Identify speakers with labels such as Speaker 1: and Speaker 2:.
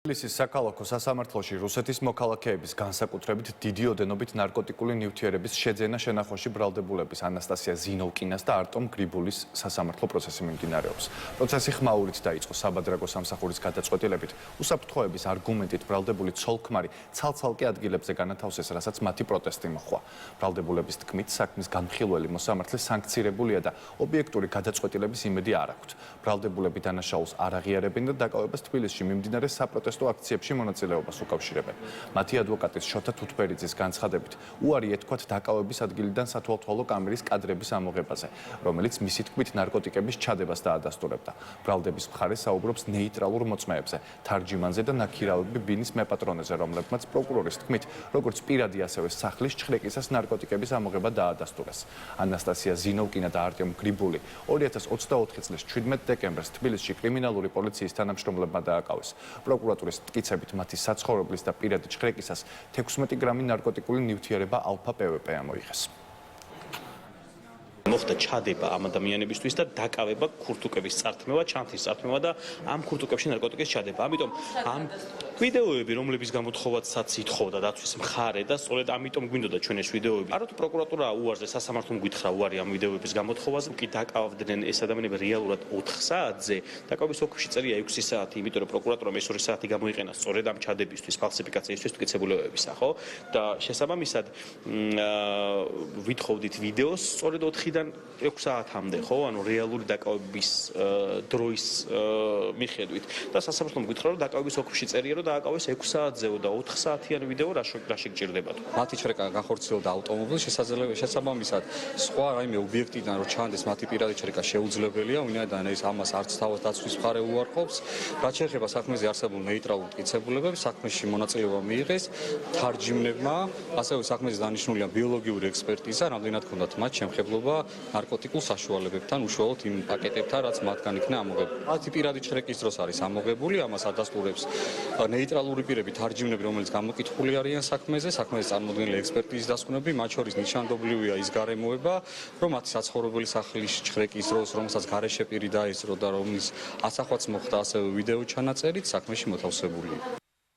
Speaker 1: თბილისის საქალაქო სასამართლოში რუსეთის მოქალაქეების განსაკუთრებით დიდი ოდენობით ნარკოტიკული ნივთიერების შეძენა შენახვაში ბრალდებულების ანასტასია ზინოვკინას და არტომ გრიბულის სასამართლო პროცესი მიმდინარეობს. პროცესი ხმაურით დაიწყო საბადრაგო სამსახურის გადაწყვეტილებით. უსაფრთხოების არგუმენტით ბრალდებული ცოლ-ქმარი ცალ-ცალკე ადგილებზე განათავსეს, რასაც მათი პროტესტი მოჰყვა. ბრალდებულების თქმით, საქმის განხილველი მოსამართლე სანქცირებულია და ობიექტური გადაწყვეტილების იმედი არ აქვთ. ბრალდებულები დანაშაულს არ აღიარებენ და დაკავებას თბილისში მიმდინარე საპროტესტო აქციებში მონაწილეობას უკავშირებენ. მათი ადვოკატის შოთა თუთბერიძის განცხადებით, უარი ეთქვათ დაკავების ადგილიდან სათვალთვალო კამერის კადრების ამოღებაზე, რომელიც მისი თქმით ნარკოტიკების ჩადებას დაადასტურებდა. ბრალდების მხარე საუბრობს ნეიტრალურ მოწმეებზე, თარჯიმანზე და ნაქირავები ბინის მეპატრონეზე, რომლებმაც პროკურორის თქმით, როგორც პირადი, ასევე სახლის ჩხრეკისას ნარკოტიკების ამოღება დაადასტურეს. ანასტასია ზინოვკინა და არტემ გრიბული 2024 წლის 17 დეკემბერს თბილისში კრიმინალური პოლიციის თანამშრომლებმა დააკავეს. პროკურატურის მტკიცებით მათი საცხოვრებლის და პირადი ჩხრეკისას 16 გრამი ნარკოტიკული ნივთიერება ალფა პვპ ამოიღეს.
Speaker 2: მოხდა ჩადება ამ ადამიანებისთვის და დაკავება ქურთუკების წართმევა, ჩანთის წართმევა და ამ ქურთუკებში ნარკოტიკის ჩადება. ამიტომ ამ ვიდეოები, რომლების გამოთხოვადაც ითხოვდა დაცვის მხარე და სწორედ ამიტომ გვინდოდა ჩვენ ეს ვიდეოები. არათუ პროკურატურა უარზე სასამართლომ გითხრა უარი ამ ვიდეოების გამოთხოვაზე, კი დაკავდნენ ეს ადამიანები რეალურად 4 საათზე. დაკავების ოფისში წერია 6 საათი, იმიტომ რომ პროკურატურამ ეს 2 საათი გამოიყენა სწორედ ამ ჩადებისთვის, ფალსიფიკაციისთვის, მტკიცებულებებისა, ხო? და შესაბამისად ვითხოვდით ვიდეოს სწორედ 4-დან 6 საათამდე, ხო? ანუ რეალური დაკავების დროის მიხედვით. და სასამართლომ გითხრა რომ დაკავების ოფისში წერია რომ დააკავეს 6 საათზეო და 4 საათიან ვიდეო რაში გჭირდებათ.
Speaker 3: მათი ჩრეკა განხორციელდა ავტომობილს, შესაბამისად სხვა რაიმე ობიექტიდან რომ ჩანდეს მათი პირადი ჩრეკა შეუძლებელია, ვინაიდან ეს ამას არც თავად დაცვის მხარე უარყოფს. რაც შეეხება საქმეზე არსებულ ნეიტრალურ მტკიცებულებებს, საქმეში მონაწილეობა მიიღეს თარჯიმნებმა, ასევე საქმეზე დანიშნულია ბიოლოგიური ექსპერტიზა, რამდენად ჰქონდათ მათ შემხებლობა ნარკოტიკულ საშუალებებთან, უშუალოდ იმ პაკეტებთან, რაც მათგან იქნა ამოღებული. მათი პირადი ჩრეკის დროს არის ამოღებული, ამას ადასტურებს ნეიტრალური პირები, თარჯიმნები, რომელიც გამოკითხული არიან საქმეზე წარმოდგენილი ექსპერტიზის დასკვნები, მათ შორის ნიშანდობლივია ის გარემოება, რომ მათი საცხოვრებელი სახლის ჩხრეკის დროს, რომელსაც გარეშე პირი დაესწრო და რომლის ასახვაც მოხდა ასევე ვიდეო ჩანაწერით, საქმეში მოთავსებულია.